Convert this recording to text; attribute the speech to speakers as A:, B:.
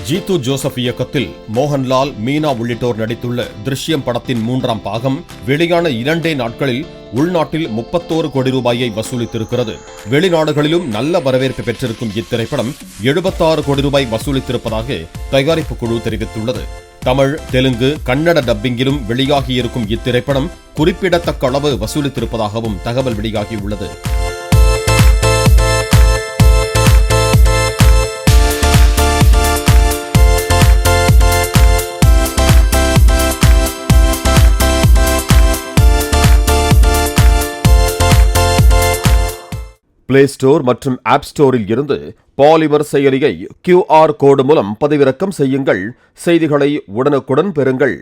A: Jeethu Joseph இயக்கத்தில் மோகன்லால், மீனா உள்ளிட்டோர் நடித்துள்ள திருஷ்யம் படத்தின் 3ஆம் பாகம் வெளியான 2 நாட்களில் உள்நாட்டில் 31 கோடி ரூபாயை வசூலித்திருக்கிறது. வெளிநாடுகளிலும் நல்ல வரவேற்பு பெற்றிருக்கும் இத்திரைப்படம் 76 கோடி ரூபாய் வசூலித்திருப்பதாக தயாரிப்பு குழு தெரிவித்துள்ளது. தமிழ், தெலுங்கு, கன்னட டப்பிங்கிலும் வெளியாகியிருக்கும் இத்திரைப்படம் குறிப்பிடத்தக்க அளவு வசூலித்திருப்பதாகவும் தகவல் வெளியாகியுள்ளது. பிளே ஸ்டோர் மற்றும் ஆப் ஸ்டோரில் இருந்து பாலிமர் செயலியை QR கோடு மூலம் பதிவிறக்கம் செய்யுங்கள். செய்திகளை உடனுக்குடன் பெறுங்கள்.